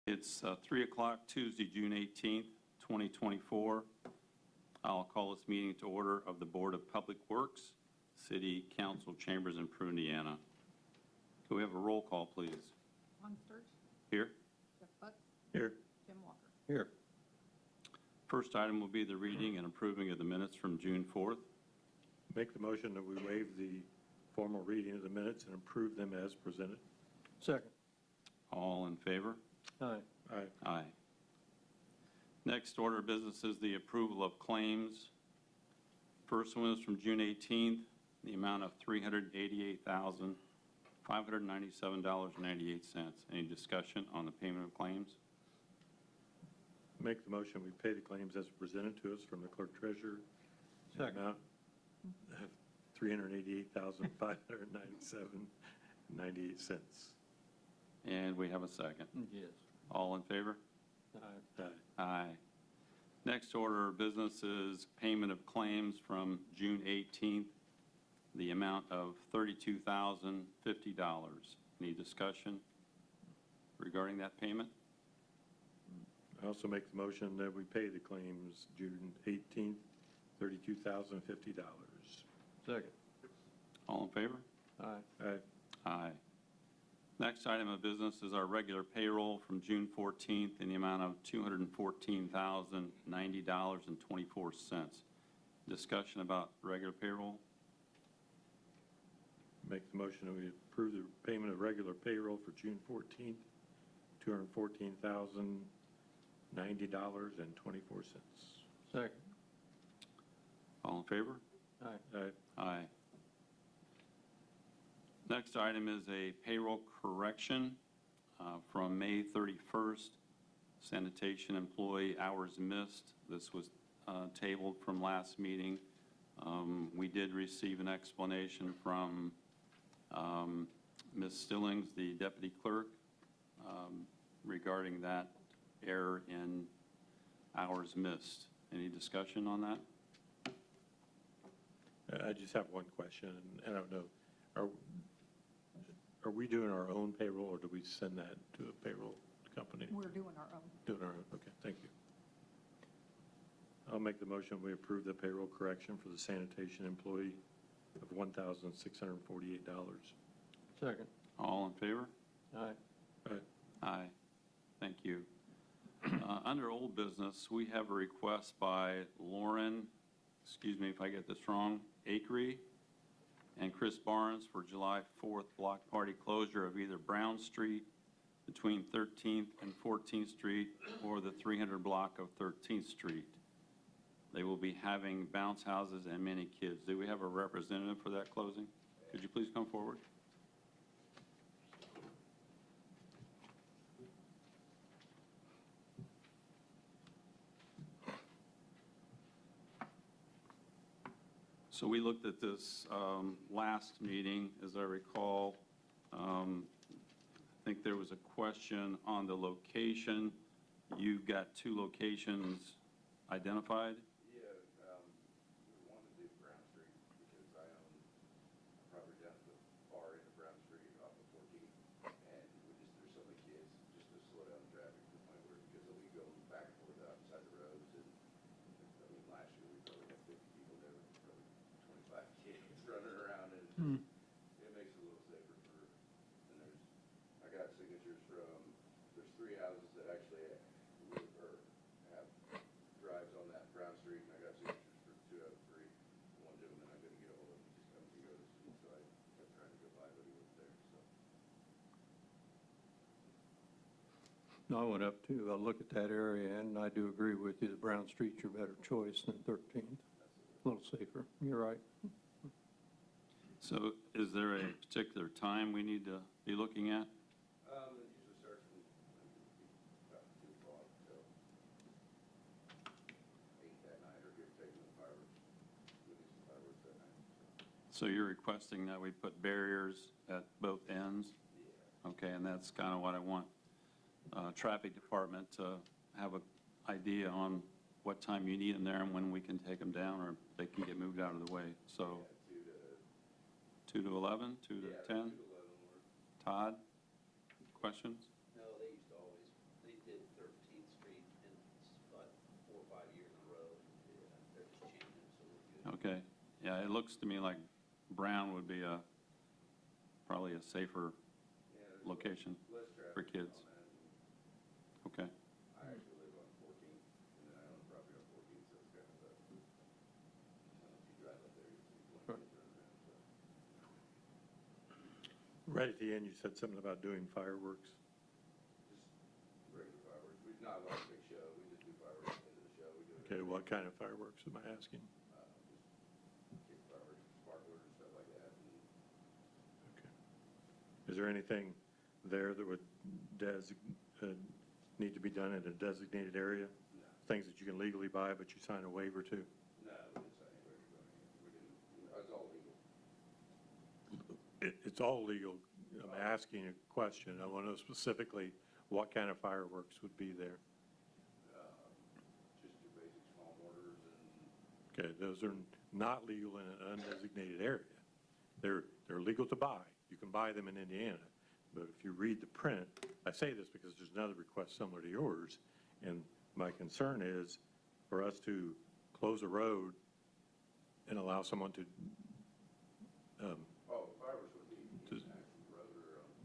It's 3 o'clock Tuesday, June 18th, 2024. I'll call this meeting to order of the Board of Public Works, City Council Chambers in Peru, Indiana. Can we have a roll call, please? Ron Sturch. Here. Jeff Butts. Here. Jim Walker. Here. First item will be the reading and approving of the minutes from June 4th. Make the motion that we waive the formal reading of the minutes and approve them as presented. Second. All in favor? Aye. Aye. Aye. Next order of business is the approval of claims. First one is from June 18th, the amount of $388,597.98. Any discussion on the payment of claims? Make the motion we pay the claims as presented to us from the clerk treasurer. Second. Amount of $388,597.98. And we have a second. Yes. All in favor? Aye. Aye. Aye. Next order of business is payment of claims from June 18th, the amount of $32,050. Any discussion regarding that payment? I also make the motion that we pay the claims June 18th, $32,050. Second. All in favor? Aye. Aye. Aye. Next item of business is our regular payroll from June 14th in the amount of $214,090.24. Discussion about regular payroll? Make the motion that we approve the payment of regular payroll for June 14th, $214,090.24. Second. All in favor? Aye. Aye. Aye. Next item is a payroll correction from May 31st, sanitation employee hours missed. This was tabled from last meeting. We did receive an explanation from Ms. Stillings, the deputy clerk, regarding that error in hours missed. Any discussion on that? I just have one question, and I don't know. Are we doing our own payroll, or do we send that to a payroll company? We're doing our own. Doing our own, okay, thank you. I'll make the motion, we approve the payroll correction for the sanitation employee of $1,648. Second. All in favor? Aye. Aye. Aye. Thank you. Under old business, we have a request by Lauren, excuse me if I get this wrong, Akery and Chris Barnes for July 4th block party closure of either Brown Street between 13th and 14th Street or the 300 block of 13th Street. They will be having bounce houses and many kids. Do we have a representative for that closing? Could you please come forward? So we looked at this last meeting, as I recall. I think there was a question on the location. You've got two locations identified. Yeah, we wanted to do Brown Street because I own property down at the far end of Brown Street off of 14, and there's so many kids, just to slow down the traffic to the point where, because they'll be going back and forth outside the roads, and I mean, last year we probably had 50 people there, probably 25 kids running around, and it makes it a little safer for, and I got signatures from, there's 3 houses that actually live or have drives on that Brown Street, and I got signatures for 2 out of 3. One gentleman I couldn't get a hold of, he just come to go this week, so I kept trying to go by, but he wasn't there, so. No, I went up to look at that area, and I do agree with you. The Brown Street's your better choice than 13th. A little safer. You're right. So is there a particular time we need to be looking at? It usually starts from about 2 o'clock till 8 that night, or give taking the fireworks, release the fireworks that night. So you're requesting that we put barriers at both ends? Yeah. Okay, and that's kind of what I want traffic department to have an idea on what time you need them there and when we can take them down, or they can get moved out of the way. So Yeah, 2 to 11, 2 to 10? 2 to 11 work. Todd, questions? No, they used to always, Yeah, it looks to me like Brown would be probably a safer Yeah, there's location less for traffic kids. on that. Okay. I actually live on 14th, and then I own a property on 14th, so it's kind of a, if you drive up there, you see Sure. plenty of kids running around, so. Right at the end, you said something about doing fireworks. Just regular fireworks. We, not like a big show, we just do fireworks at the end of the show. We do it Okay, every what year. kind of fireworks am I asking? Just kick fireworks, sparklers, and stuff like that, and Okay. Is there anything there that would need to be done in a designated area? no, Things that you can legally buy, but you sign a waiver to? no, we didn't say anywhere to go in. We didn't, it's all legal. It's all legal. I'm asking a question. I want to know specifically what kind of fireworks would be there. Just your basic small mortars and, Okay, those are not legal in an undesignated area. They're legal to buy. You can buy them in Indiana. But if you read the print, I say this because there's another request similar to yours, and my concern is for us to close a road and allow someone to, oh, fireworks would be Just- an actual road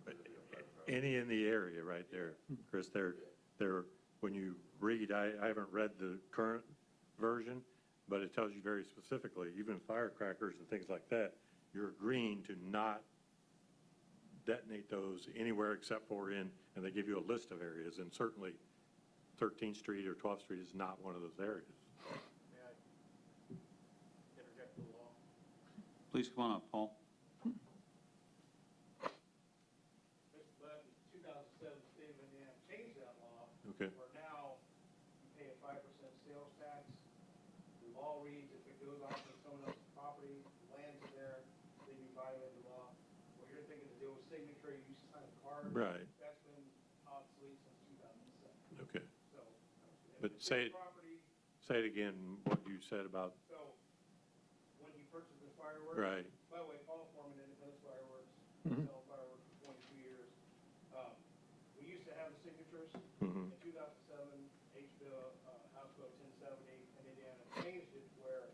or, any in the area right there, Chris, they're, when you read, I haven't read the current version, but it tells you very specifically, even firecrackers and things like that, you're agreeing to not detonate those anywhere except for in, and they give you a list of areas, and certainly 13th Street or 12th Street is not one of those areas. May I interject the law? Please come on up, Paul. But in 2007, the state of Indiana changed that law. Okay. Where now you pay a 5% sales tax. The law reads if it goes off of someone else's property, lands there, then you violate the law. What you're thinking to do with signature, you sign a card. Right. That's been obsolete since 2007. Okay. So. But if it's say your property, it again, what you said about, so when you purchase the fireworks. right, By the way, Paul Foreman, Independence Fireworks, Mhm. selling fireworks for 22 years. We used to have the signatures. Mhm. In 2007, House Bill 1070 in Indiana changed it where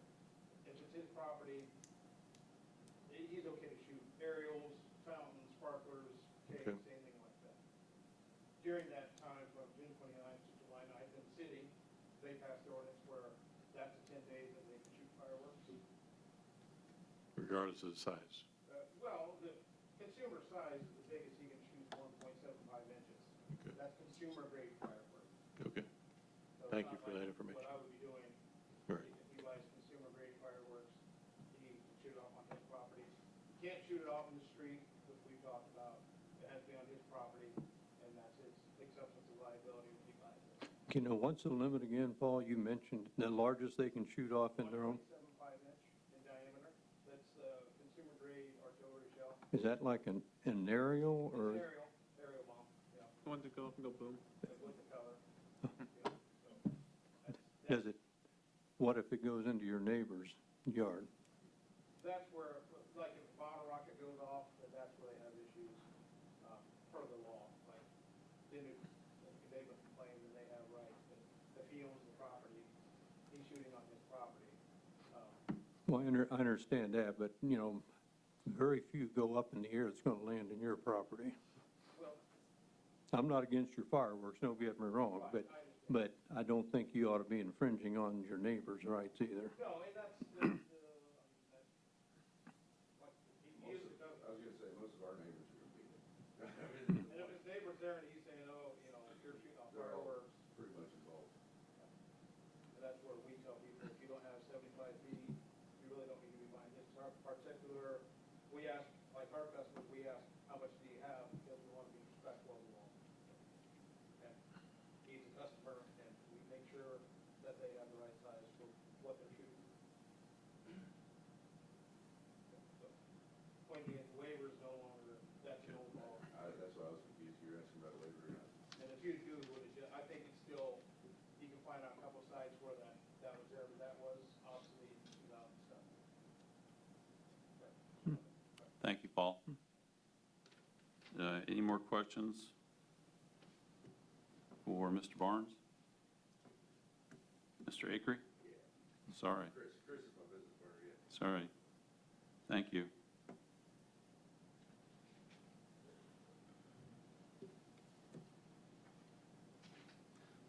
if it's his property, he's okay to shoot aerials, fountains, sparklers, cakes, Okay. anything like that. During that time, from June 29th to July 9th in the city, they passed the ordinance where that's the 10 days that they can shoot fireworks. regardless of the size. Well, the consumer size is the biggest he can shoot, 1.75 inches. Okay. That's consumer grade fireworks. Okay, So it's Thank not you for like that information. What I would be doing, Right. if he buys consumer grade fireworks, he can shoot it off on his property. You can't shoot it off in the street, which we talked about. It has to be on his property, and that's his acceptance of liability when he buys it. You know, what's the limit again, Paul? You mentioned the largest they can shoot off in their own. 1.75 inch in diameter. That's consumer grade artillery shell. Is that like an aerial It's or? aerial bomb, yeah, Want to go boom? with the color. Yeah, so that's- Does it, what if it goes into your neighbor's yard? That's where, like if a bottle rocket goes off, that's where they have issues, per the law. Like, then if they would complain, then they have rights, but if he owns the property, he's shooting on his property. Well, I understand that, but, you know, very few go up in the air that's going to land in your property. Well, I'm not against your fireworks, don't get me wrong, right, but I don't think you ought to be infringing on your neighbor's rights either. no, and that's the, like, he most is, of, I was gonna say, most of our neighbors are gonna be there. and if his neighbor's there and he's saying, oh, you know, if you're shooting off They're all fireworks, pretty much involved. and that's where we tell people, if you don't have 75 feet, you really don't need to be buying this. Our particular, we ask, like our customers, we ask, how much do you have? Because we want to be respectful of the law. And he's a customer, and we make sure that they have the right size for what they're shooting. So, point being, waivers no longer, that's an old law. That's why I was confused, you were asking about a waiver or not. And if you do, I think it's still, you can find out a couple sites where that was there, but that was obsolete in 2007. Thank you, Paul. Any more questions for Mr. Barnes? Mr. Acree? Yeah. Sorry, Chris is my business partner, yeah. sorry. Thank you.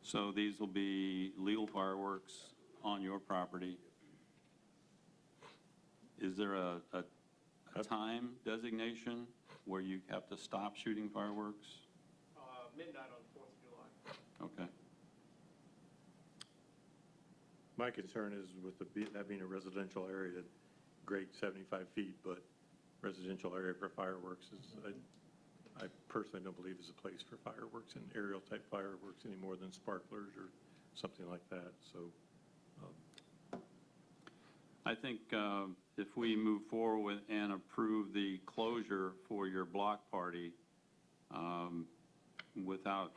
So these will be legal fireworks on your property. Is there a time designation where you have to stop shooting fireworks? Midnight on the 4th of July. Okay. My concern is with that being a residential area, great 75 feet, but residential area for fireworks is, I personally don't believe is a place for fireworks and aerial type fireworks any more than sparklers or something like that, so. I think if we move forward and approve the closure for your block party without,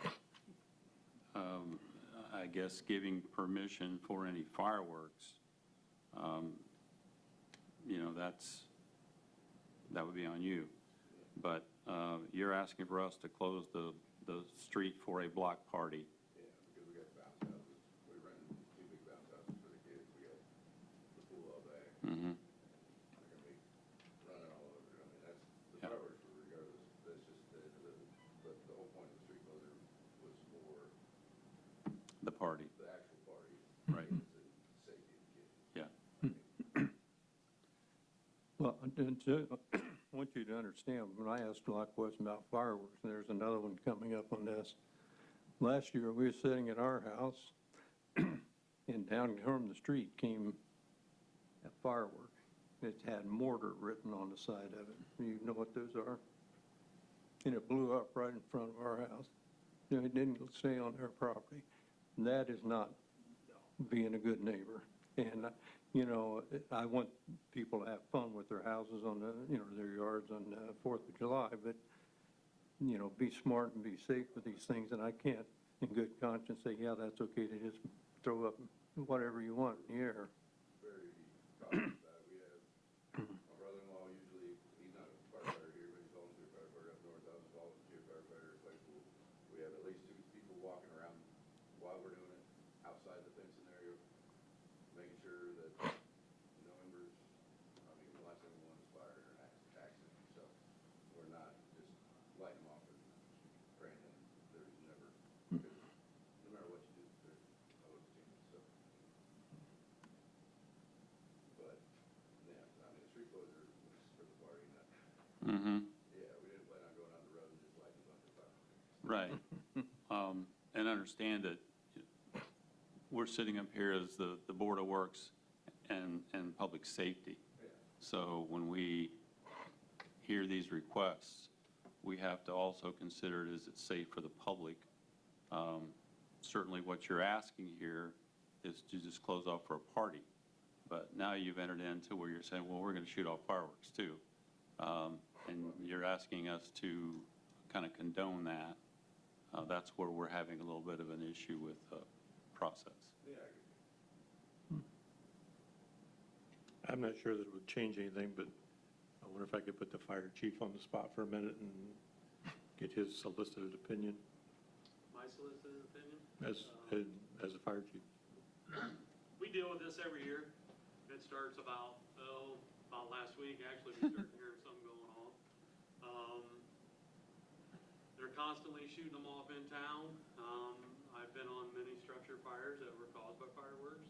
I guess, giving permission for any fireworks, that would be on you. But you're asking for us to close the street for a block party. Yeah, because we got bounce houses. We're renting 2 big bounce houses for the kids. We got the pool out back. Mm-hmm. They're gonna be running all over. I mean, that's, the Yeah. fireworks were regardless, that's just, but the whole point of the street closure was for The party, the actual party. right? And safety of the kids. Yeah. Well, I want you to understand, when I asked a lot of questions about fireworks, and there's another one coming up on this. Last year, we were sitting at our house, and down from the street came a firework. It had mortar written on the side of it. You know what those are? And it blew up right in front of our house. It didn't stay on their property. That is not being a good neighbor. And, I want people to have fun with their houses on their yards on the 4th of July, but, be smart and be safe with these things. And I can't, in good conscience, say, yeah, that's okay to just throw up whatever you want in the air. Very cautious about it. We have, my brother-in-law usually, he's not a firefighter here, but he's a volunteer firefighter up north. I was a volunteer firefighter at Clay Pool. We have at least 2 people walking around while we're doing it, outside the fencing area, making sure that no embers, I mean, the last thing we want is fire or an accident. So we're not just lighting them off and praying that there's never, because no matter what you do, there's always a chance, so. But, yeah, I mean, the street closure was for the party, not, Mm-hmm. yeah, we didn't plan on going on the road and just lighting a bunch of fire. Right. And understand that we're sitting up here as the Board of Works and Public Safety. Yeah. So when we hear these requests, we have to also consider, is it safe for the public? Certainly what you're asking here is to just close off for a party. But now you've entered into where you're saying, well, we're going to shoot off fireworks too. And you're asking us to kind of condone that. That's where we're having a little bit of an issue with process. Yeah, I agree. I'm not sure that it would change anything, but I wonder if I could put the fire chief on the spot for a minute and get his solicited opinion My solicited opinion? as a fire chief. We deal with this every year. It starts about last week, actually, we started hearing something going on. They're constantly shooting them off in town. I've been on many structure fires that were caused by fireworks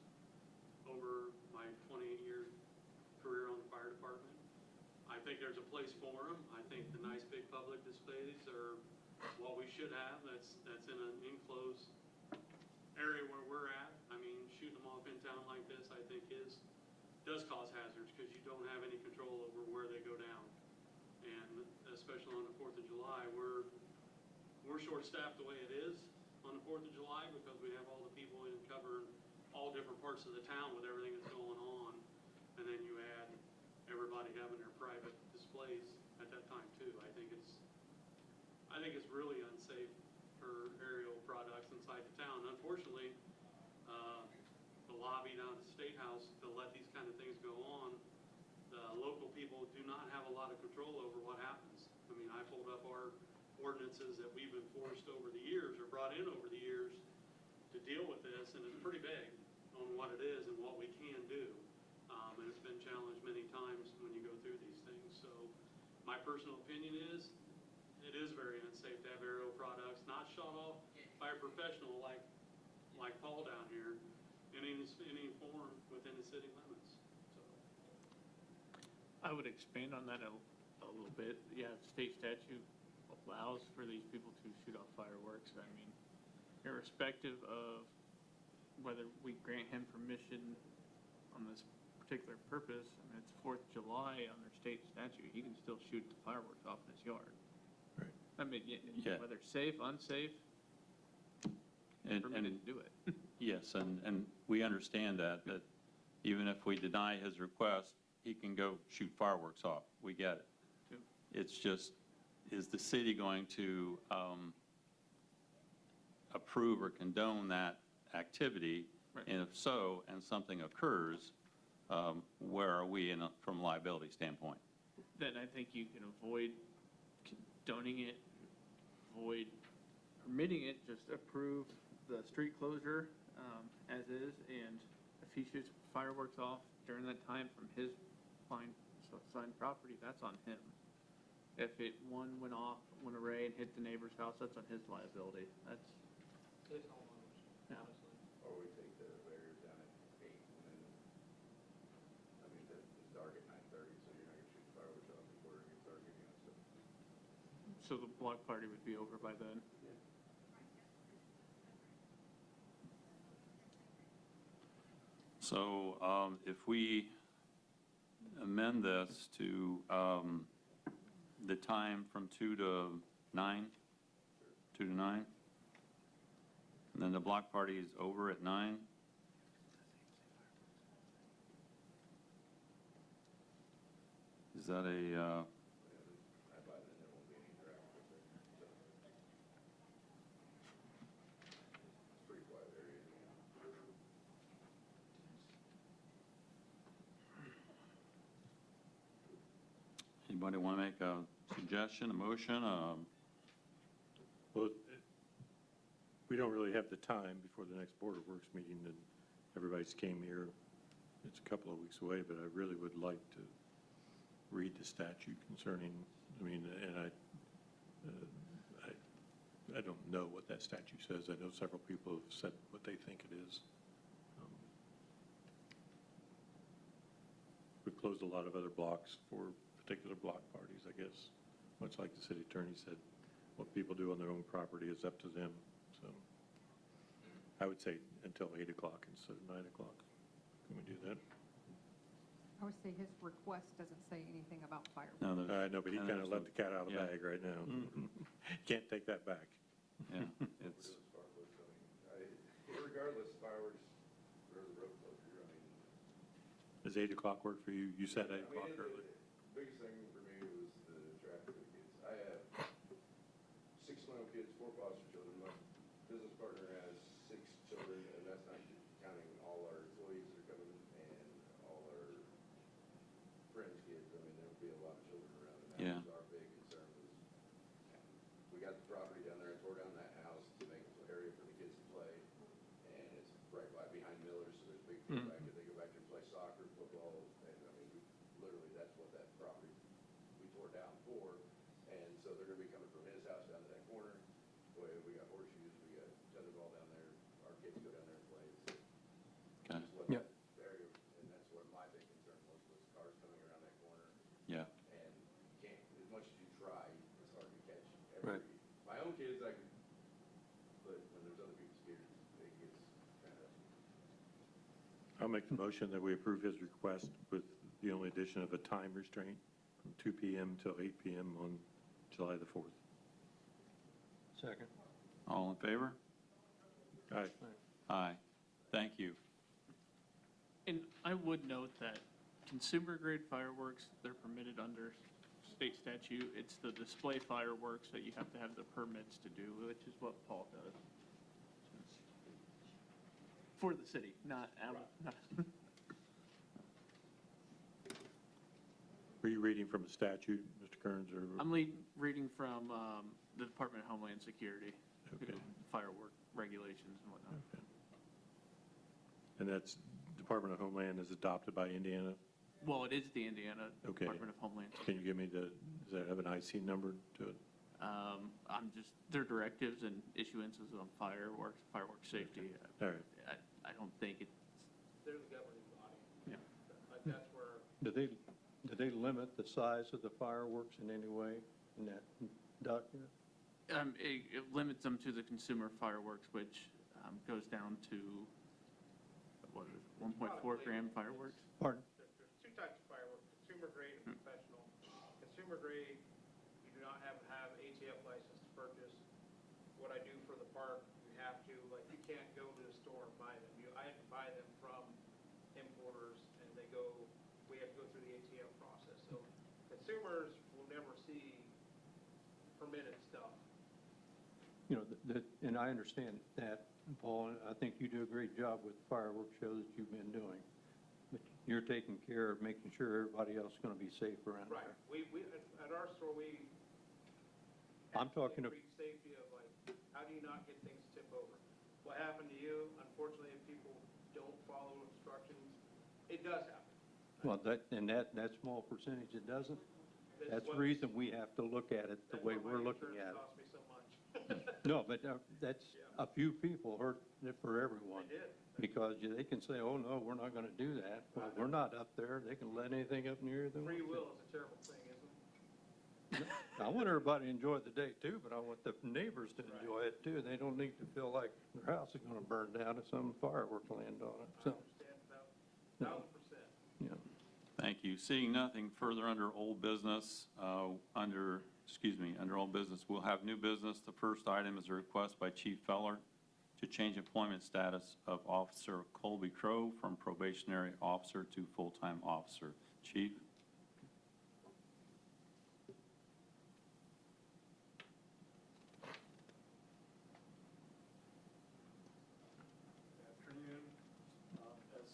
over my 28-year career on the fire department. I think there's a place for them. I think the nice big public displays are what we should have. That's in an enclosed area where we're at. I mean, shooting them off in town like this, I think does cause hazards because you don't have any control over where they go down. And especially on the 4th of July, we're short-staffed the way it is on the 4th of July because we have all the people in covering all different parts of the town with everything that's going on. And then you add everybody having their private displays at that time too. I think it's really unsafe for aerial products inside the town. Unfortunately, the lobby down at the State House to let these kind of things go on, the local people do not have a lot of control over what happens. I mean, I pulled up our ordinances that we've enforced over the years or brought in over the years to deal with this, and it's pretty big on what it is and what we can do. And it's been challenged many times when you go through these. My personal opinion is, it is very unsafe to have aerial products not shot off by a professional like Paul down here in any form within the city limits, so. I would expand on that a little bit. Yeah, state statute allows for these people to shoot off fireworks. I mean, irrespective of whether we grant him permission on this particular purpose, I mean, it's 4th of July on their state statute. He can still shoot the fireworks off in his yard. Right. I mean, Yeah. whether safe, unsafe, And- permitted and- to do it. Yes, and we understand that even if we deny his request, he can go shoot fireworks off. We get it. Yep. It's just, is the city going to approve or condone that activity? Right. And if so, and something occurs, where are we from a liability standpoint? Then I think you can avoid condoning it, avoid permitting it, just approve the street closure as is, and if he shoots fireworks off during that time from his assigned property, that's on him. If one went array and hit the neighbor's house, that's on his liability. That's, His homeowners, Yeah. honestly. Or we take the barriers down at 8 and then, I mean, it's dark at 9:30, so you're not gonna shoot fireworks off before it gets dark again, so. so the block party would be over by then. So if we amend this to the time from 2 to 9, 2 to 9, and then the block party is over at 9, is that a, By then, there won't be any traffic up there, so. It's pretty quiet area, anybody want to make a suggestion, a motion? Well, we don't really have the time before the next Board of Works meeting, and everybody's came here. It's a couple of weeks away, but I really would like to read the statute concerning, I mean, and I don't know what that statute says. I know several people have said what they think it is. We've closed a lot of other blocks for particular block parties, I guess, much like the city attorney said. What people do on their own property is up to them, so I would say until 8 o'clock instead of 9 o'clock. Can we do that? I would say his request doesn't say anything about fireworks. No, there's- I know, but he and kind of there's let the cat out of the yeah. bag right now. Can't take that back. Yeah, it's, sparklers, I mean, regardless, fireworks, or the road closure, I mean. Does 8 o'clock work for you? You said 8 I mean, o'clock earlier. Biggest thing for me was the traffic of the kids. I have 6 little kids, 4 foster children. My business partner has 6 children, and that's not counting all our employees that are coming and all our friends' kids. I mean, there'll be a lot of children around, and Yeah. that was our big concern was, we got the property down there, I tore down that house to make an area for the kids to play, and it's right behind Miller's, so there's big field back there. They go back there and play soccer, football, and I mean, literally, that's what that property we tore down for. And so they're gonna be coming from his house down to that corner. Boy, we got horseshoes, we got tetherball down there. Our kids go down there and play. It's okay, just what Yep. that area, and that's what my big concern was cars coming around that corner. yeah. And you can't, as much as you try, it's hard to catch. Right. My own kids, I can, but when there's other people's kids, it gets kind of. I'll make the motion that we approve his request with the only addition of a time restraint from 2 PM till 8 PM on July the 4th. Second. All in favor? All right. Aye. Thank you. And I would note that consumer-grade fireworks, they're permitted under state statute. It's the display fireworks that you have to have the permits to do, which is what Paul does. For the city, not out of, not. Were you reading from a statute, Mr. Kearns, or? I'm reading from the Department of Homeland Security, Okay. firework regulations and whatnot. Okay. And that's Department of Homeland is adopted by Indiana? Well, it is the Indiana Okay. Department of Homeland. Can you give me does that have an IC number to it? Their directives and issuances on fireworks safety. All right. I don't think it's, They're the governing body. yeah. Like, that's where, Do they limit the size of the fireworks in any way in that document? It limits them to the consumer fireworks, which goes down to, what is it, 1.4 gram fireworks? Pardon? there's two types of fireworks, consumer grade and professional. Consumer grade, you do not have to have ATF license to purchase. What I do for the park, you have to, like, you can't go to the store and buy them. I have to buy them from importers, and we have to go through the ATF process. So consumers will never see permitted stuff. You know, and I understand that, Paul, and I think you do a great job with the fireworks show that you've been doing. But you're taking care of making sure everybody else is going to be safe around Right. there. We, at our store, we. I'm talking Treat safety of, like, how do you not get things to tip over? What happened to you, unfortunately, if people don't follow instructions, it does happen. Well, that small percentage, it doesn't? That's the what- reason we have to look at it the that's way why we're my looking insurance at it. Cost me so much. No, but that's, a few people hurt it for everyone. They did. Because they can say, oh, no, we're not going to do that. Well, we're not up there. They can let anything up near them. Free will is a terrible thing, isn't it? I want everybody to enjoy the day too, but I want the neighbors to enjoy it too. They don't need to feel like their house is going to burn down if some firework land on it, I so, understand 1,000%. yeah. Thank you. Seeing nothing further under old business, under old business, we'll have new business. The first item is a request by Chief Feller to change employment status of Officer Colby Crow from probationary officer to full-time officer. Chief? Good afternoon. As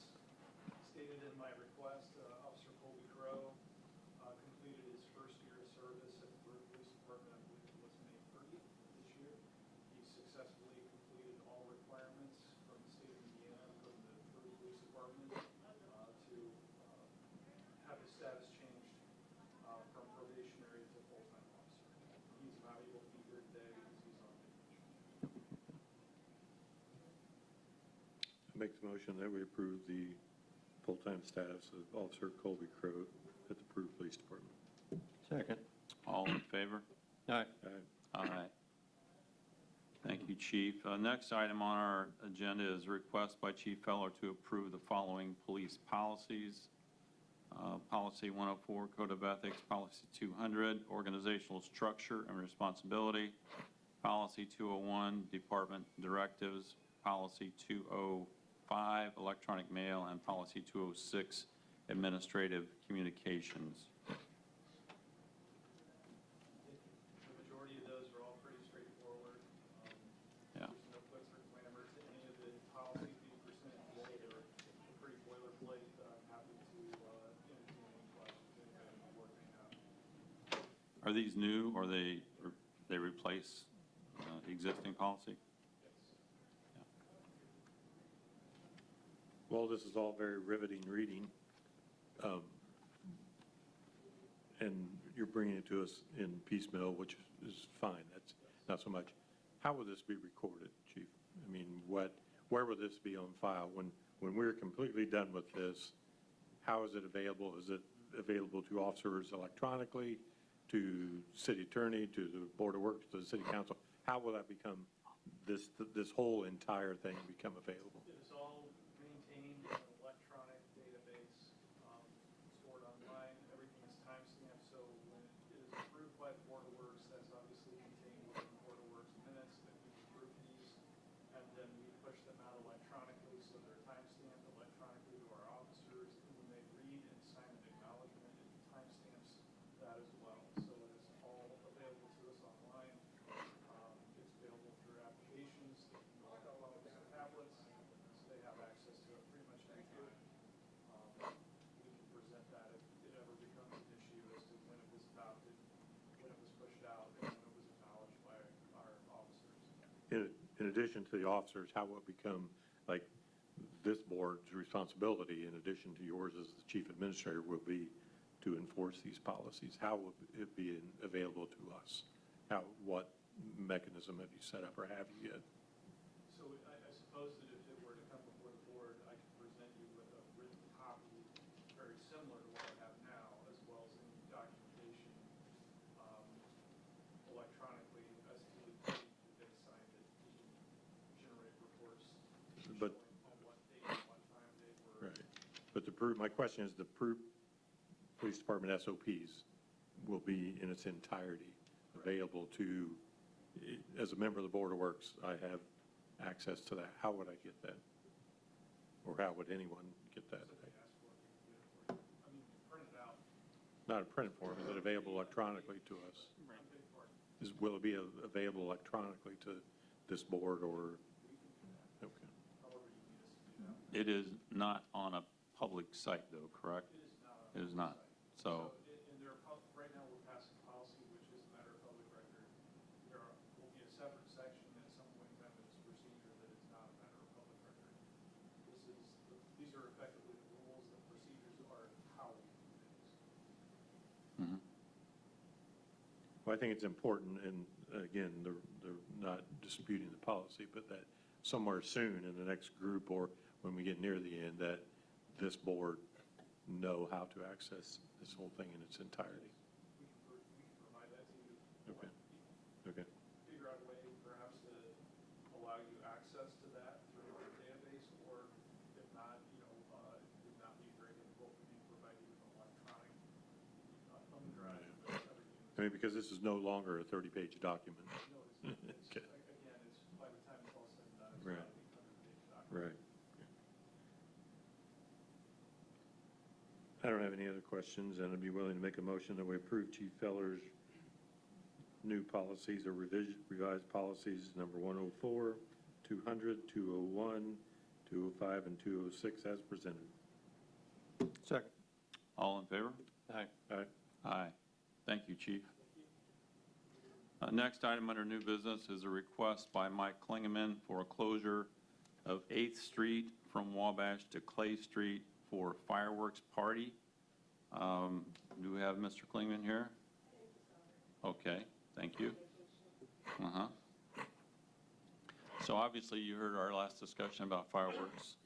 stated in my request, Officer Colby Crow completed his first year of service at the Peru Police Department, I believe it was May 30th this year. He successfully completed all requirements from the state of Indiana, from the Peru Police Department, to have his status changed from probationary to full-time officer. He's not able to be here today because he's on vacation. I make the motion that we approve the full-time status of Officer Colby Crow at the Peru Police Department. Second. All in favor? All right. Aye. Thank you, Chief. Next item on our agenda is a request by Chief Feller to approve the following police policies. Policy 104, Code of Ethics. Policy 200, Organizational Structure and Responsibility. Policy 201, Department Directives. Policy 205, Electronic Mail. And Policy 206, Administrative Communications. The majority of those are all pretty straightforward. Yeah. There's no glitz or glamour to any of the policies being presented today. They're pretty boilerplate. I'm happy to entertain any questions anybody on the board may have. Are these new, or they replace existing policy? Well, this is all very riveting reading. And you're bringing it to us in piecemeal, which is fine. That's not so much. How will this be recorded, Chief? I mean, where will this be on file? When we're completely done with this, how is it available? Is it available to officers electronically, to city attorney, to the Board of Works, to the city council? How will that become, this whole entire thing become available? It is all maintained in an electronic database, stored online. Everything is timestamped, so when it is approved by the Board of Works, that's obviously contained within the Board of Works minutes that we approve these. And then we push them out electronically, so they're timestamped electronically to our officers. And when they read and sign an acknowledgement, it timestamps that as well. So it is all available to us online. It's available through applications, phones and tablets, so they have access to it pretty much anytime. We can present that if it ever becomes an issue as to when it was adopted, when it was pushed out, and when it was acknowledged by our officers. In addition to the officers, how will it become, like, this board's responsibility, in addition to yours as the chief administrator, will be to enforce these policies. How will it be available to us? What mechanism have you set up, or have you yet? So I suppose that if it were to come before the board, I could present you with a written copy very similar to what I have now, as well as any documentation electronically as to the date that they signed it. We can generate reports But- showing on what date and what time they were. Right. But my question is, the police department SOPs will be in its entirety available to, as a member of the Board of Works, I have access to that. How would I get that? Or how would anyone get that? So they ask for it, we can get it for you. I mean, print it out. Not a printed form, is it available electronically to us? I beg your pardon. Will it be available electronically to this board, or? We can do that, Okay. however you need us to do that. It is not on a public site, though, correct? It is not. It is not. So, And there are, right now, we're passing policy, which is a matter of public record. There will be a separate section at some point in time in this procedure that is not a matter of public record. These are effectively the rules, the procedures are how we do things. mhm. Well, I think it's important, and again, they're not disputing the policy, but that somewhere soon in the next group, or when we get near the end, that this board know how to access this whole thing in its entirety. We can provide that to you. Okay. Okay. Figure out a way perhaps to allow you access to that through our database, or if not, it would not be very difficult for me to provide you with an electronic thumb drive with everything. I mean, because this is no longer a 30-page document. No, it's, Okay. again, it's, by the time it's all said and done, it's Right. not a 100-page document. Right. I don't have any other questions, and I'd be willing to make a motion that we approve Chief Feller's new policies or revised policies number 104, 200, 201, 205, and 206 as presented. Second. All in favor? Aye. All right. Aye. Thank you, Chief. Next item under new business is a request by Mike Klingeman for a closure of 8th Street from Wabash to Clay Street for fireworks party. Do we have Mr. Klingeman here? Okay, thank you. Uh-huh. So obviously, you heard our last discussion about fireworks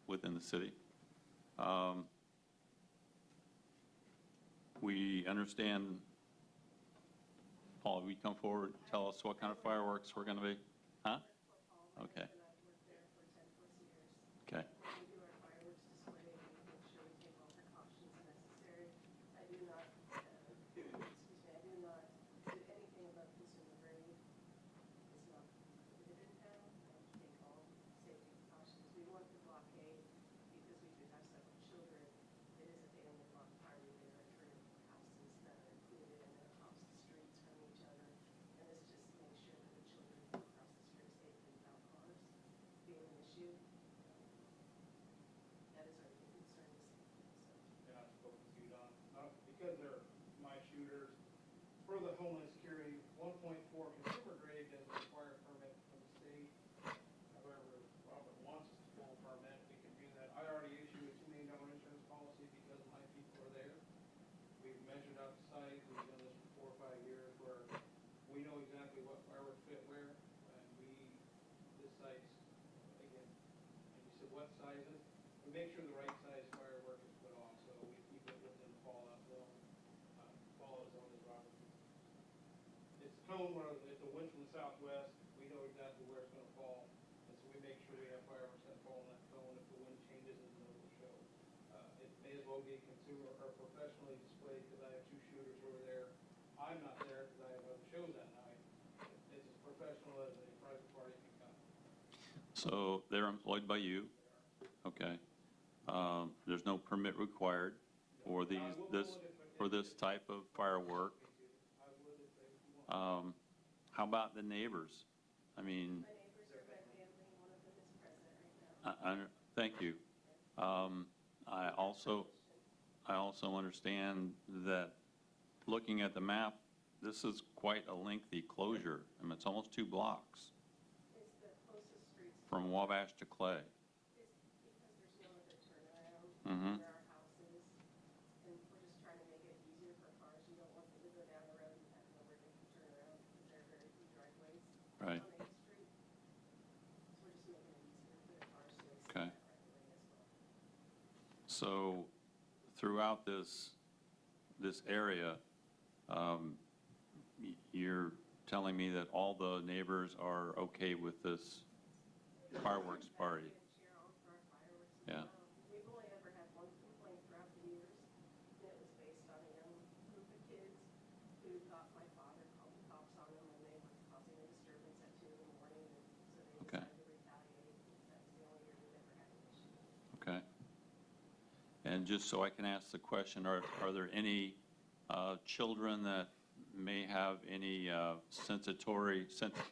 within the city. We understand, Paul, will you come forward, tell us what kind of fireworks we're going to be? Huh? Okay. Okay. We do our fireworks display, we make sure we take all precautions necessary. I do not do anything above consumer grade. It's not prohibited in town. I take all safety precautions. We want the blockade because we do have several children. It is a family block party. There are 3 houses that are included, and they're across the streets from each other. And this just makes sure that the children can cross the street safely without cars being an issue. That is our big concern this evening, so. And I've spoken to you, Don, because they're my shooters, for the Homeland Security, 1.4 consumer grade doesn't require a permit from the state. However, if Robert wants us to pull a permit, we can do that. I already issued a $2 million insurance policy because my people are there. We've measured out the site, we've done this for 4 or 5 years, where we know exactly what fireworks fit where, and this site's, again, and you said what sizes? We make sure the right size firework is put on, so we keep it within the fallout zone. Fallout zone is Robert. It's a cone where it's a wind from the southwest, we know exactly where it's gonna fall, and so we make sure we have fireworks that fall in that cone if the wind changes in the middle of the show. It may as well be consumer or professionally displayed, because I have 2 shooters over there. I'm not there because I have other shows that night. It's as professional as a private party can come. So they're employed by you? Okay. There's no permit required for this type of firework. I would if they want. How about the neighbors? I mean, My neighbors are my family, one of them is present right now. thank you. I also understand that, looking at the map, this is quite a lengthy closure. I mean, it's almost 2 blocks It's the closest streets. from Wabash to Clay. It's Mhm. where our house is. And we're just trying to make it easier for cars. You don't want them to go down the road and have nowhere to turn around because there are very few driveways Right. on Main Street. So we're just making it easier for the cars to exit Okay. that right away as well. So throughout this area, you're telling me that all the neighbors are okay with this fireworks party? Cheer on for our fireworks as Yeah. well. We've only ever had one complaint throughout the years, and it was based on a young group of kids who thought my father called the cops on them when they were causing a disturbance at 2 in the morning, and so they Okay. decided to retaliate. That was the only year we've ever had an issue. Okay. And just so I can ask the question, are there any children that may have any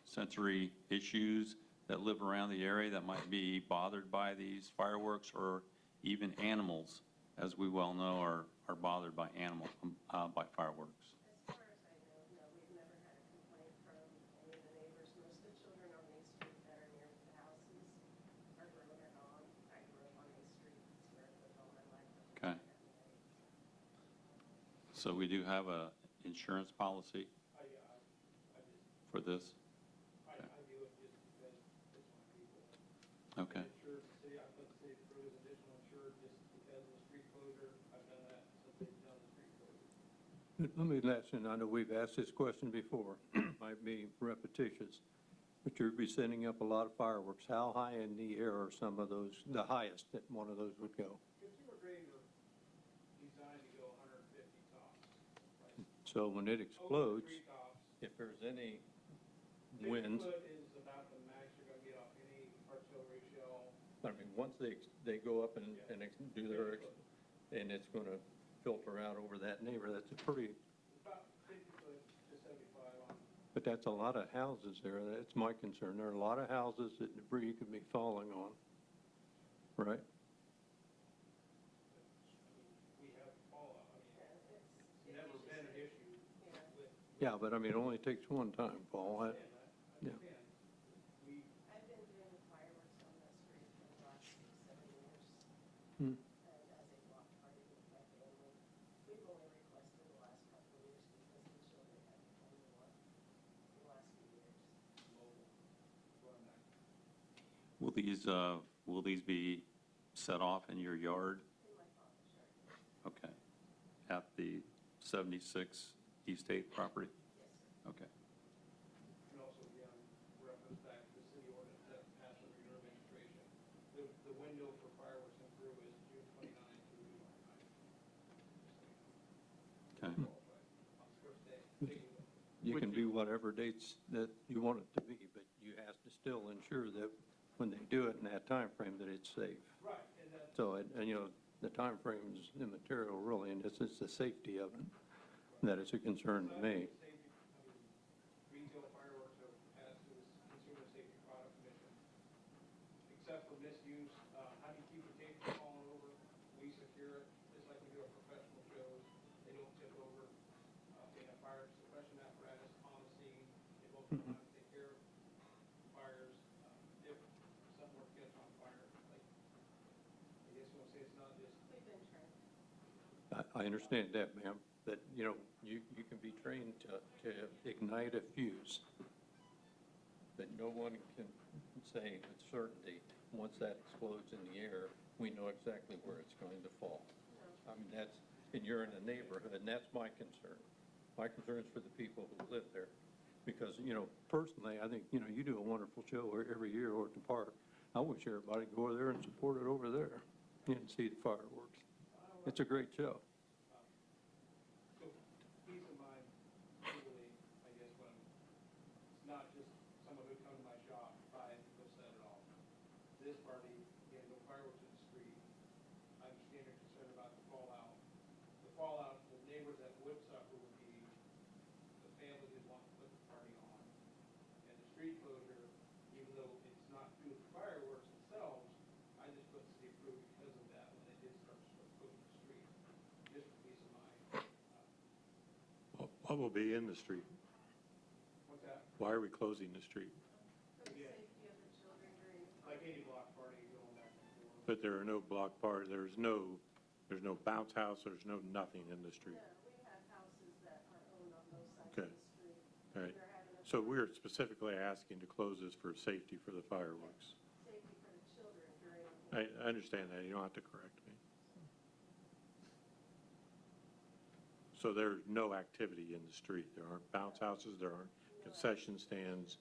sensory issues that live around the area that might be bothered by these fireworks, or even animals, as we well know, are bothered by by fireworks? As far as I know, no, we've never had a complaint from any of the neighbors. Most of the children on Main Street that are near the houses are grown or gone. I grew up on Main Street, it's where I've lived all my life. Okay. So we do have a insurance policy I just, for this? I do it just because it's my people. Okay. Insured the city, I put the city of Peru as additional insured just because of the street closure. I've done that since they've done the street closure. Let me mention, I know we've asked this question before, might be repetitious, but you'll be sending up a lot of fireworks. How high in the air are some of those, the highest that one of those would go? Consumer grade are designed to go 150 tops. So when it Over explodes, treetops, if there's any 50 winds, foot is about the max you're gonna get off any artillery shell. I mean, once they go up and do their, and it's going to filter out over that neighbor, that's a pretty, About 50 foot to 75 on. but that's a lot of houses there. That's my concern. There are a lot of houses that debris could be falling on, right? We have fallout. I mean, Yeah, it's never been an issue with. Yeah, but I mean, it only takes one time, Paul. I Yeah. understand. We, I've been doing fireworks on the street for the last 6, 7 years. Hmm. And as a block party with my family, we've only requested the last couple of years because the children haven't come to one the last few years. mobile, run that. Will these be set off in your yard? In my father's yard, yes. Okay. At the 76 East 8th property? Yes, sir. Okay. And also, again, reference back to the city ordinance that passed under your administration. The window for fireworks in Peru is June 29th through July 9th. Okay. On the first day, big window. You Would can you- do whatever dates that you want it to be, but you have to still ensure that when they do it in that time frame, that it's safe. Right, and that's. So, and you know, the time frame is immaterial really, and it's the safety of it that is a concern to me. Retail fireworks are passed through the Consumer Safety Product Commission. Except for misuse, how do you keep the tape from falling over? We secure it, just like we do our professional shows. They don't tip over. They have fire suppression apparatus on the scene. They both know how to take care of fires. If something were to catch on fire, like, I guess you want to say it's not just. We've been trained. I understand that, ma'am, that, you know, you can be trained to ignite a fuse, but no one can say with certainty, once that explodes in the air, we know exactly where it's going to fall. I mean, that's, and you're in a neighborhood, and that's my concern. My concern is for the people who live there. Because, you know, personally, I think, you know, you do a wonderful show every year over at the park. I wish everybody would go over there and support it over there and see the fireworks. It's a great show. So peace of mind, legally, I guess, when it's not just someone who come to my shop, buy it, and go set it off. This party, again, no fireworks in the street. I understand your concern about the fallout. The fallout, the neighbors that would suffer would be the family who want to put the party on. And the street closure, even though it's not due to fireworks themselves, I just put the city approved because of that when they did start closing the street, just for peace of mind. What will be in the street? What's that? Why are we closing the street? For the Yeah. safety of the children during the Like party. any block party going back and forth. But there are no block parties, there's no bounce house, there's no nothing in the street. No, we have houses that are owned on both sides Okay. of the street. All right. We're having a So we're specifically asking to close this for safety for the fireworks. safety for the children during. I understand that, you don't have to correct me. So there's no activity in the street, there aren't bounce houses, there aren't concession stands?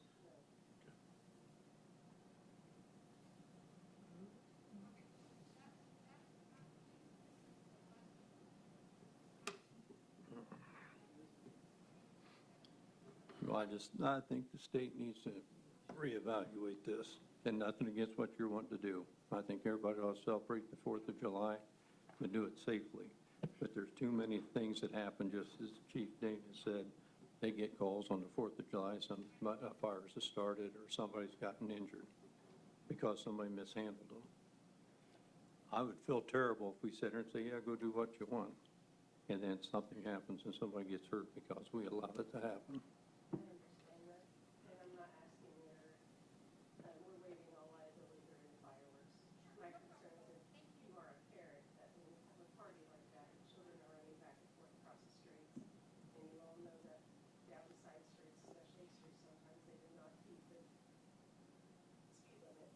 Well, I think the state needs to reevaluate this, and nothing against what you're wanting to do. I think everybody ought to celebrate the 4th of July, but do it safely. But there's too many things that happen, just as Chief Dana said. They get calls on the 4th of July, some fires have started, or somebody's gotten injured because somebody mishandled them. I would feel terrible if we sit here and say, yeah, go do what you want, and then something happens and somebody gets hurt because we allowed it to happen. I understand that, and I'm not asking we're waiving all liability during fireworks. My concern is if you are a parent, that when you have a party like that, and children are running back and forth across the streets, and you all know that down side streets, especially streets, sometimes they do not keep the speed limit.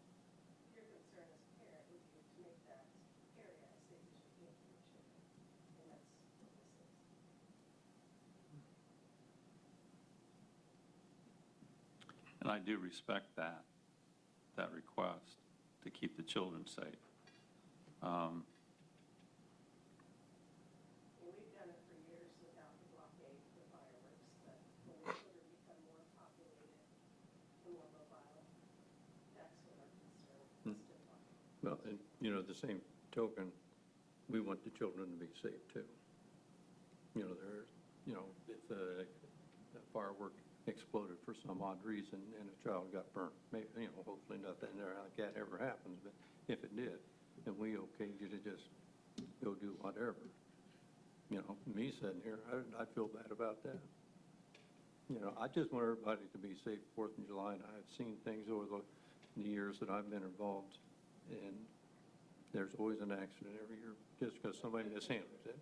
Your concern as a parent would be to make that area as safe as you can for your children, and that's what this is. And I do respect that request to keep the children safe. And we've done it for years without the blockade for fireworks, but when the children become more populated and more mobile, that's what our concern is to block. Well, and, the same token, we want the children to be safe too. If a firework exploded for some odd reason and a child got burnt, maybe, hopefully nothing there like that ever happens, but if it did, then we okayed you to just go do whatever. Me sitting here, I'd feel bad about that. I just want everybody to be safe 4th of July, and I've seen things over the years that I've been involved, and there's always an accident every year just because somebody mishandles it.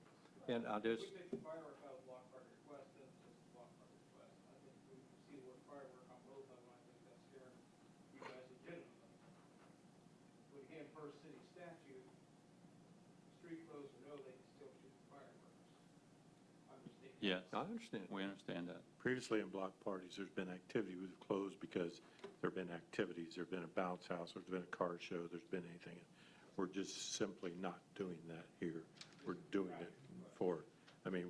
And I just, We take the firework out of block party request, that's just a block party request. I think we see the word firework on both of them, I think that's scaring you guys legitimately. But again, per city statute, street closed or no, they can still shoot fireworks. I'm just thinking. Yes, I understand. we understand that. Previously in block parties, there's been activity, we've closed because there've been activities, there's been a bounce house, there's been a car show, there's been anything. We're just simply not doing that here. We're doing it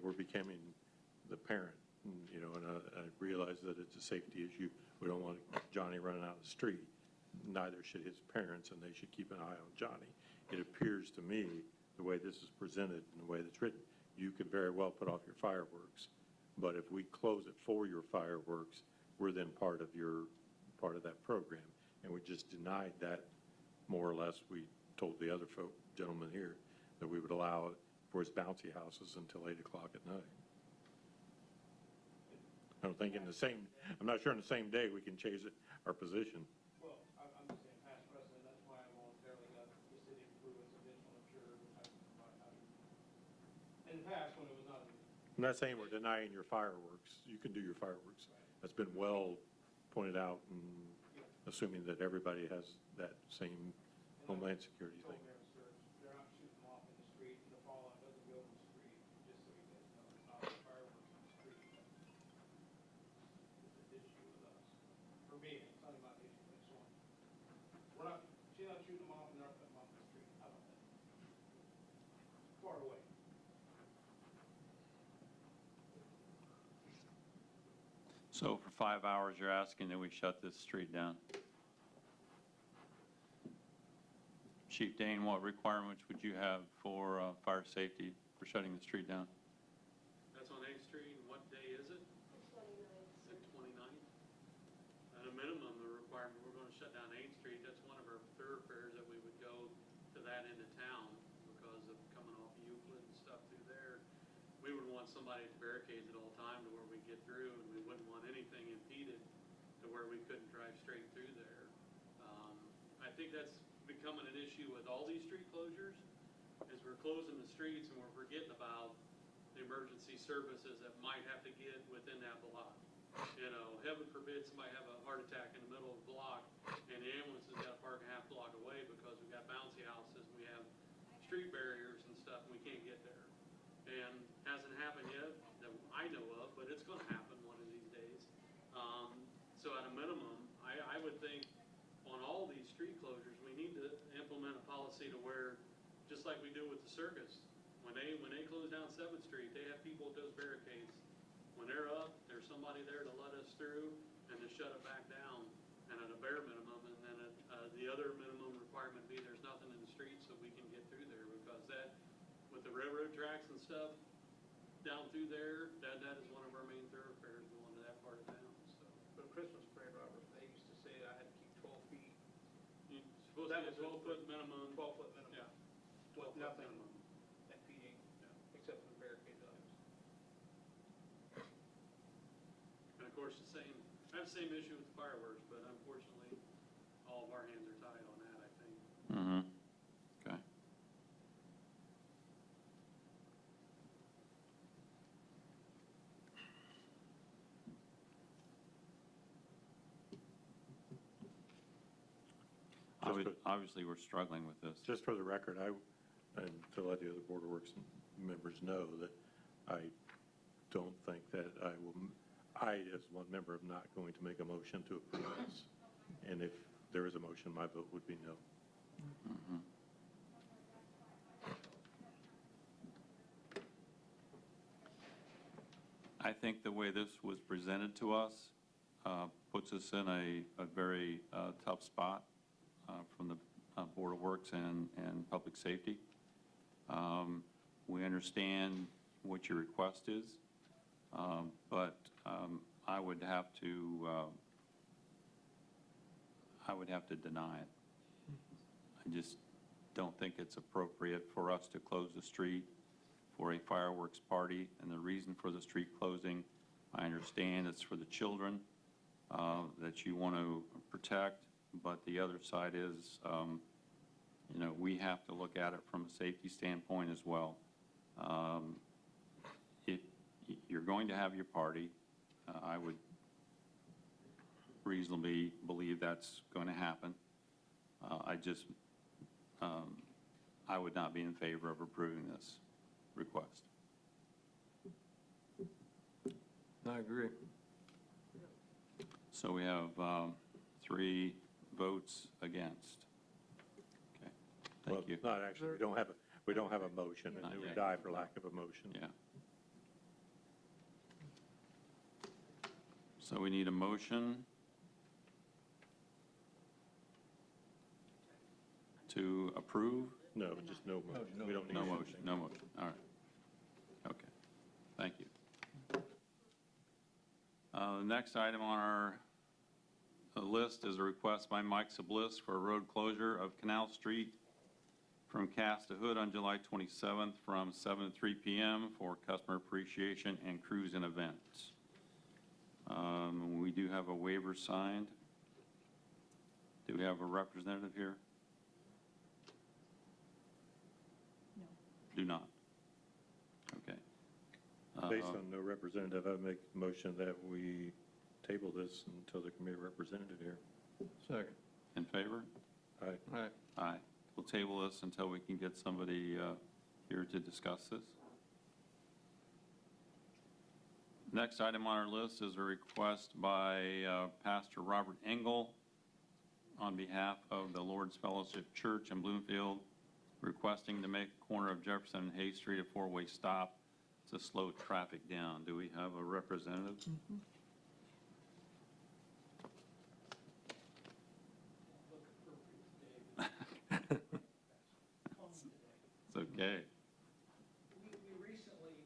we're becoming the parent, and I realize that it's a safety issue. We don't want Johnny running out of the street. Neither should his parents, and they should keep an eye on Johnny. It appears to me, the way this is presented and the way that's written, you could very well put off your fireworks, but if we close it for your fireworks, we're then part of that program. And we just denied that, more or less. We told the other gentlemen here that we would allow it for his bouncy houses until 8 o'clock at night. I don't think I'm not sure in the same day we can change our position. Well, I'm just saying past precedent, that's why I voluntarily got the city of Peru as additional insurer, which I can provide. In the past, when it was not. I'm not saying we're denying your fireworks. You can do your fireworks. That's been well pointed out, and assuming that everybody has that same homeland security thing. They're not shooting them off in the street, and the fallout doesn't go in the street, just so you guys know, it's not fireworks in the street. It's an issue with us. For me, it's not about the issue, but it's one. She's not shooting them off and they're not putting them off in the street. How about that? Far away. So for 5 hours, you're asking that we shut this street down? Chief Dane, what requirements would you have for fire safety for shutting the street down? That's on 8th Street, and what day is it? The 29th, The 29th? At a minimum, the requirement, we're going to shut down 8th Street, that's one of our thoroughfares that we would go to that end of town because of coming off Euclid and stuff through there. We would want somebody to barricade at all time to where we get through, and we wouldn't want anything impeded to where we couldn't drive straight through there. I think that's becoming an issue with all these street closures, is we're closing the streets and we're forgetting about the emergency services that might have to get within that block. You know, heaven forbid somebody have a heart attack in the middle of the block and the ambulance has got to park a half block away because we've got bouncy houses and we have street barriers and stuff and we can't get there. And hasn't happened yet that I know of, but it's gonna happen one of these days. So at a minimum, I would think on all these street closures, we need to implement a policy to where, just like we do with the circus, when they close down 7th Street, they have people at those barricades. When they're up, there's somebody there to let us through and to shut it back down, and at a bare minimum, and then the other minimum requirement be there's nothing in the street so we can get through there, because that, with the railroad tracks and stuff down through there, that is one of our main thoroughfares going to that part of town, so. For the Christmas parade, Robert, they used to say I had to keep 12 feet, You're supposed to have a 12-foot minimum. 12-foot minimum. Yeah. With 12-foot nothing minimum. impeding, Yeah. except for the barricade items. And of course, I have the same issue with the fireworks, but unfortunately, all of our hands are tied on that, I think. Mm-hmm. Okay. Obviously, we're struggling with this. Just for the record, and to let the other Board of Works members know that I don't think that I, as one member, am not going to make a motion to approve this. And if there is a motion, my vote would be no. Mhm. I think the way this was presented to us puts us in a very tough spot from the Board of Works and Public Safety. We understand what your request is, but I would have to deny it. I just don't think it's appropriate for us to close the street for a fireworks party, and the reason for the street closing, I understand it's for the children that you want to protect, but the other side is, you know, we have to look at it from a safety standpoint as well. If you're going to have your party, I would reasonably believe that's going to happen. I would not be in favor of approving this request. I agree. So we have 3 votes against. Okay, Well, thank you. not actually, we don't have a motion, and Not it would yet. die for lack of a motion. Yeah. So we need a motion to approve? No, just no motion. We don't need No a motion, no motion, all right. Okay, thank you. The next item on our list is a request by Mike Sablis for a road closure of Canal Street from Cass to Hood on July 27th from 7 to 3 p.m. for customer appreciation and cruise-in events. We do have a waiver signed. Do we have a representative here? No. Do not. Okay. Based on no representative, I make a motion that we table this until there can be a representative here. Second. In favor? Aye. All right. Aye. We'll table this until we can get somebody here to discuss this. Next item on our list is a request by Pastor Robert Engel on behalf of the Lord's Fellowship Church in Bloomfield, requesting to make the corner of Jefferson and Hay Street a 4-way stop to slow traffic down. Do we have a representative? It's okay. We recently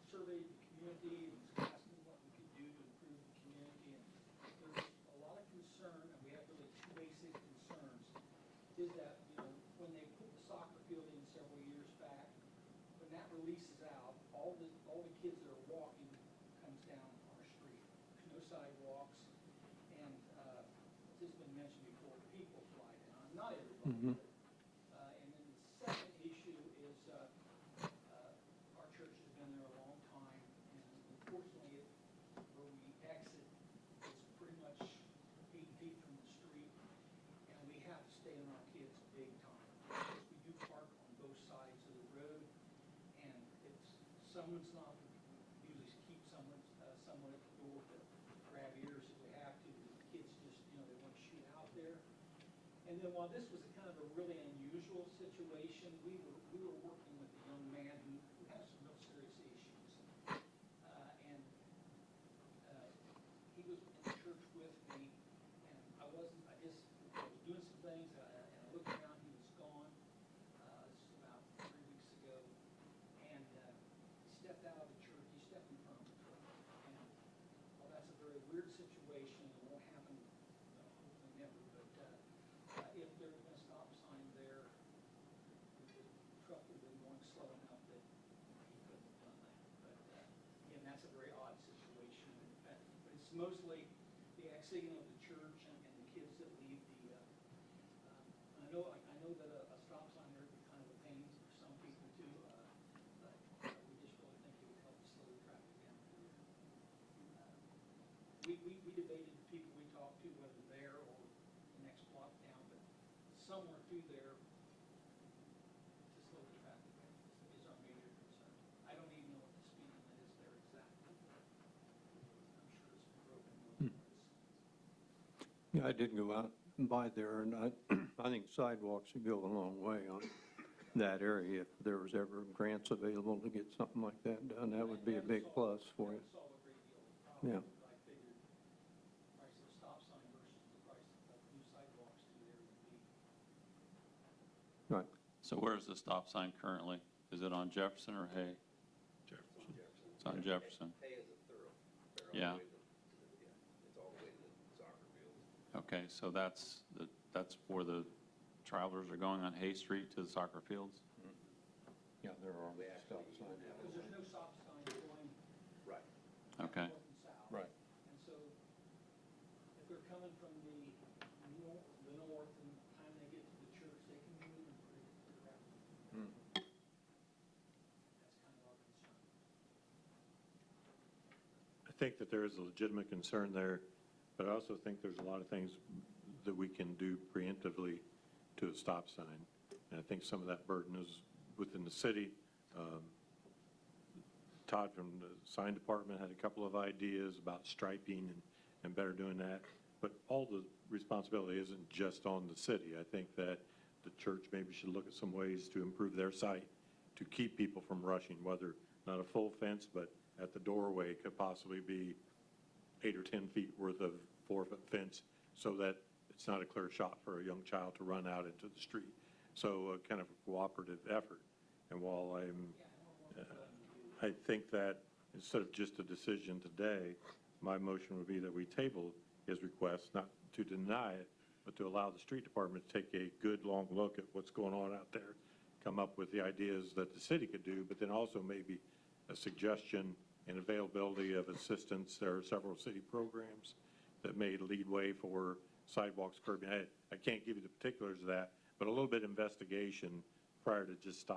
surveyed the community and was asking what we could do to improve the community, and there's a lot of concern, and we have really 2 basic concerns, is that, you know, when they put the soccer field in several years back, when that releases out, all the kids that are walking comes down our street. There's no sidewalks, and, this has been mentioned before, people fly down, not everybody, Mhm. And then the second issue is, our church has been there a long time, and unfortunately, where we exit, it's pretty much 8 feet from the street, and we have to stay on our kids big time. Because we do park on both sides of the road, and if someone's not, we usually keep someone at the door to grab ears if we have to, because the kids just, they want to shoot out there. And then while this was a kind of a really unusual situation, we were working with a young man who has some real serious issues. And he was in church with me, and I was doing some things, and I looked around, he was gone. This was about 3 weeks ago. And he stepped out of the church, he stepped in front of the truck. And while that's a very weird situation, it won't happen, hopefully never, but if there had been a stop sign there, the truck would have been going slow enough that he couldn't have done that. But again, that's a very odd situation. But it's mostly the exiting of the church and the kids that leave the, I know that a stop sign there would be kind of a pain for some people too, but we just really think it would help slow the traffic down through there. We debated the people we talked to, whether there or the next block down, but somewhere through there to slow the traffic down is our major concern. I don't even know what the speed limit is there exactly. I'm sure it's been broken more than once. Yeah, I did go out and by there, and I think sidewalks would go a long way on that area. If there was ever grants available to get something like that done, that would be a big plus for you. That would solve a great deal of the problem. Yeah. But I figured the price of a stop sign versus the price of new sidewalks through there would be. Right. So where's the stop sign currently? Is it on Jefferson or Hay? Jefferson. It's on Jefferson. Hay is a thorough. Yeah. It's all the way to the soccer fields. Okay, so that's where the travelers are going on Hay Street to the soccer fields? Yeah, there are We stop actually signs. have Because there's no stop sign going Right. Okay. north and south. Right. And so if they're coming from the north, and by the time they get to the church, they can be moving pretty rapidly. Mm. That's kind of our concern. I think that there is a legitimate concern there, but I also think there's a lot of things that we can do preemptively to a stop sign. And I think some of that burden is within the city. Todd from the sign department had a couple of ideas about striping and better doing that. But all the responsibility isn't just on the city. I think that the church maybe should look at some ways to improve their site to keep people from rushing, whether not a full fence, but at the doorway could possibly be 8 or 10 feet worth of 4-foot fence so that it's not a clear shot for a young child to run out into the street. So kind of a cooperative effort. And while I think that instead of just a decision today, my motion would be that we table his request, not to deny it, but to allow the street department to take a good, long look at what's going on out there, come up with the ideas that the city could do, but then also maybe a suggestion and availability of assistance. There are several city programs that may lead way for sidewalks, curbing. I can't give you the particulars of that, but a little bit of investigation prior to just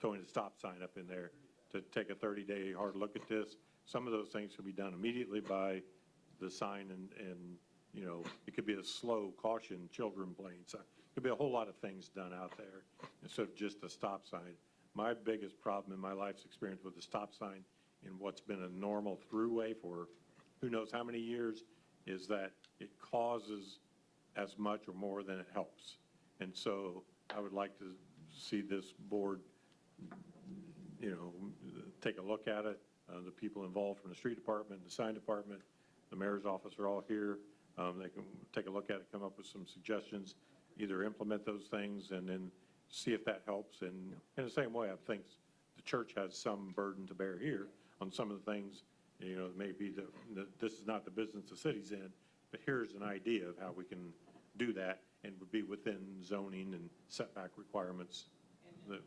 throwing a stop sign up in there to take a 30-day hard look at this. Some of those things can be done immediately by the sign and it could be a slow caution children playing sign. Could be a whole lot of things done out there instead of just a stop sign. My biggest problem in my life's experience with the stop sign in what's been a normal throughway for who knows how many years is that it causes as much or more than it helps. And so I would like to see this board, take a look at it. The people involved from the street department, the sign department, the mayor's office are all here. They can take a look at it, come up with some suggestions, either implement those things and then see if that helps. And in the same way, I think the church has some burden to bear here on some of the things, maybe that this is not the business the city's in, but here's an idea of how we can do that and would be within zoning and setback requirements. And then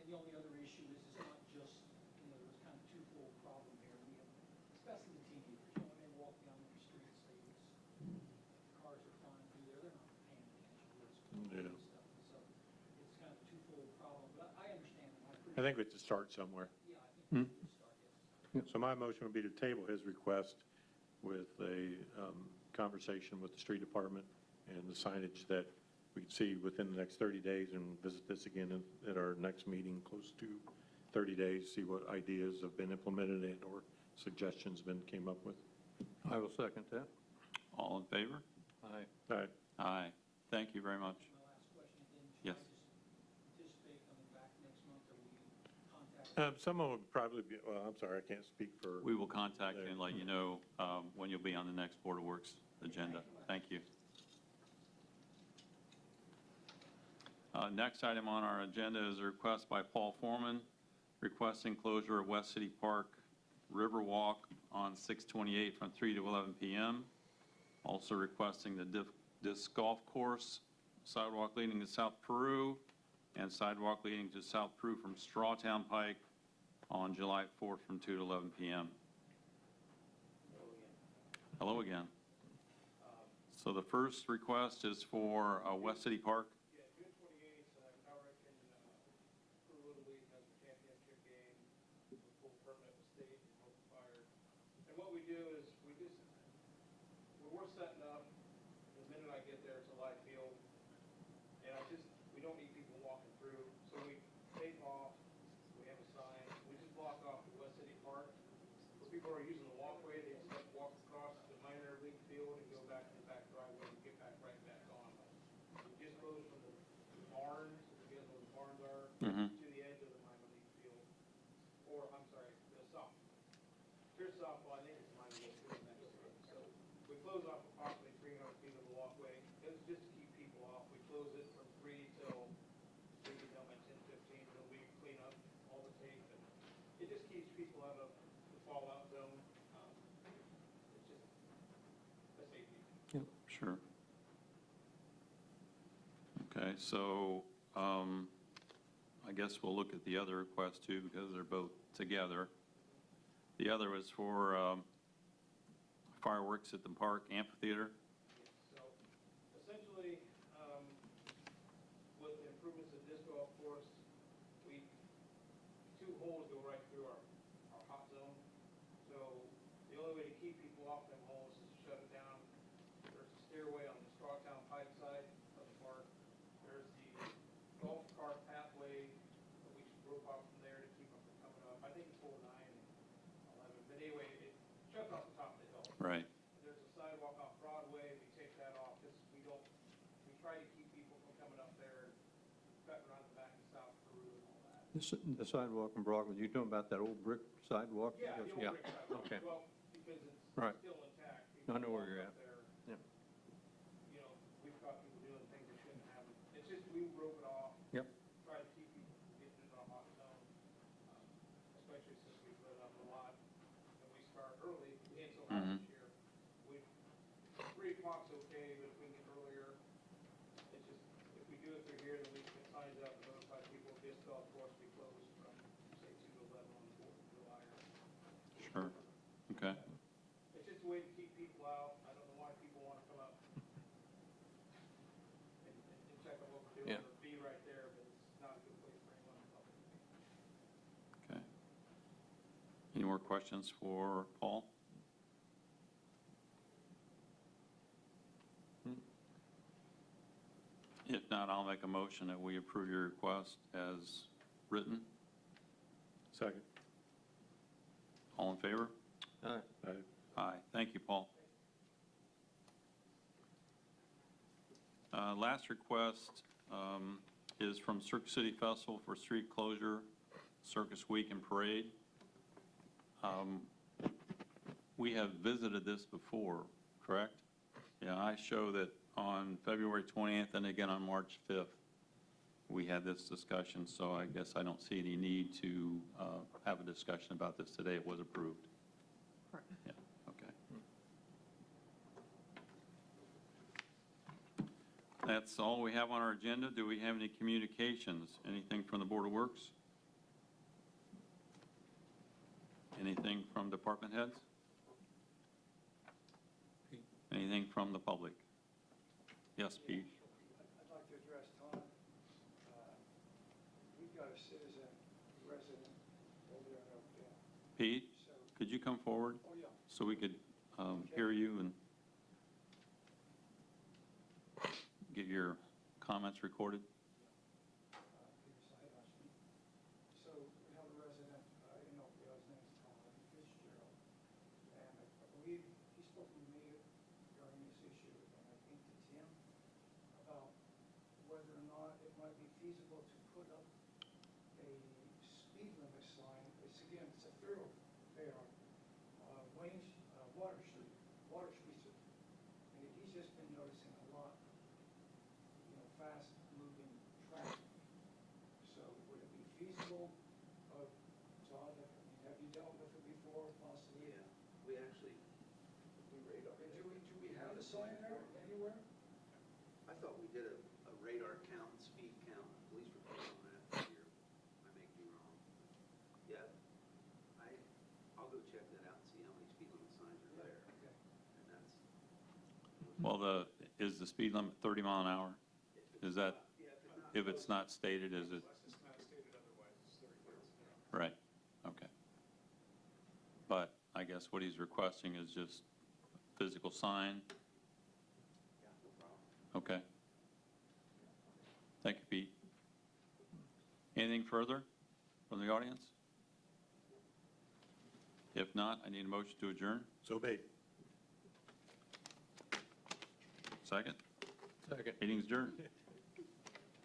the only other issue is it's not just, there's kind of twofold problem here. We have, especially the teenagers, when they walk down the streets, the cars are flying through there, they're not paying attention to what's going on. Yeah. I think we have to start somewhere. Yeah, I think we should start, yes. So my motion would be to table his request with a conversation with the street department and the signage that we can see within the next 30 days, and visit this again at our next meeting, close to 30 days, see what ideas have been implemented and or suggestions came up with. I will second that. All in favor? Aye. All right. Aye. Thank you very much. My last question again, Yes. should I just anticipate coming back next month, or will you contact? Someone would probably be, well, I'm sorry, I can't speak for. We will contact you and let you know when you'll be on the next Board of Works agenda. Thank you. Next item on our agenda is a request by Paul Foreman requesting closure of West City Park Riverwalk on 6/28 from 3 to 11 p.m. Also requesting the disc golf course sidewalk leading to South Peru and sidewalk leading to South Peru from Strawtown Pike on July 4th from 2 to 11 p.m. Hello again. So the first request is for West City Park. Yeah, June 28th, Howard and Peru Little League has a championship game with full permit with state and local fire. And what we do is when we're setting up, the minute I get there, it's a live field. And we don't need people walking through. So we tape off, we have a sign, we just block off the West City Park. For people who are using the walkway, they just have to walk across the minor league field and go back to the back driveway and get back right back on. We just close from the barns, if you guys know where the barns are, to the edge of the minor league field. Or, I'm sorry, the softball. Here's softball, I think it's minor league field next to it. So we close off approximately 300 feet of the walkway. It's just to keep people off. We close it from 3 till we get done by 10:15, and then we clean up all the tape. And it just keeps people out of the fallout zone. It's just a safety. Sure. Okay, so I guess we'll look at the other requests too, because they're both together. The other was for fireworks at the park amphitheater. So essentially, with the improvements in disc golf course, two holes go right through our hot zone. So the only way to keep people off them holes is to shut it down. There's a stairway on the Strawtown Pike side of the park. There's the golf cart pathway that we rope off from there to keep them from coming up. I think it's hole 9 and 11. But anyway, it shuts off the top of the hill. Right. There's a sidewalk off Broadway, we take that off, because we try to keep people from coming up there and cutting around the back of South Peru and all that. The sidewalk in Brockville, you talking about that old brick sidewalk? Yeah, the old brick sidewalk. Okay. Well, because it's Right. still intact. I know where People you're walk at. up there, Yeah. You know, we've caught people doing things they shouldn't have. It's just, we rope it off. Yep. Try to keep people from getting into a hot zone, especially since we put it up a lot. And we start early, and so hot this year. 3 o'clock's okay, but if we can get earlier, it's just, if we do it through here, then we can get signs out and notify people disc golf course be closed from, say, 2 to 11 on the 4th of July. Sure. Okay. It's just a way to keep people out. I don't know why people want to come up and check out what we're doing, Yeah. or be right there, but it's not a good place for anyone in public to be. Okay. Any more questions for Paul? If not, I'll make a motion that we approve your request as written. Second. All in favor? Aye. Aye. Thank you, Paul. Last request is from Circus City Festival for street closure, Circus Week and Parade. We have visited this before, correct? Yeah, I show that on February 20th and again on March 5th, we had this discussion, so I guess I don't see any need to have a discussion about this today. It was approved. Correct. Yeah, okay. That's all we have on our agenda. Do we have any communications? Anything from the Board of Works? Anything from department heads? Anything from the public? Yes, Pete? I'd like to address Tom. We've got a citizen Pete, could you come forward Oh, yeah. so we could hear you and get your comments recorded? So we have a resident, in Oakdale, his name's Tom Fitzgerald. And I believe he spoke with me during this issue, and I think to Tim, about whether or not it might be feasible to put up a speed limit sign. It's again, it's a thoroughfare, Water Street. And he's just been noticing a lot, fast-moving traffic. So would it be feasible, Todd, have you dealt with it before, possibly? Yeah, we actually, we radar. Do we have a sign there anywhere? I thought we did a radar count, speed count, police report on that this year. I may be wrong. Yeah, I'll go check that out and see how many speed limit signs are there. Okay. And that's. Well, is the speed limit 30 mile an hour? Is that, if it's not stated, is it? Unless it's not stated otherwise, it's 30 miles an hour. Right, okay. But I guess what he's requesting is just physical sign. Yeah, no problem. Okay. Thank you, Pete. Anything further from the audience? If not, I need a motion to adjourn. So be. Second? Second. Meeting's adjourned.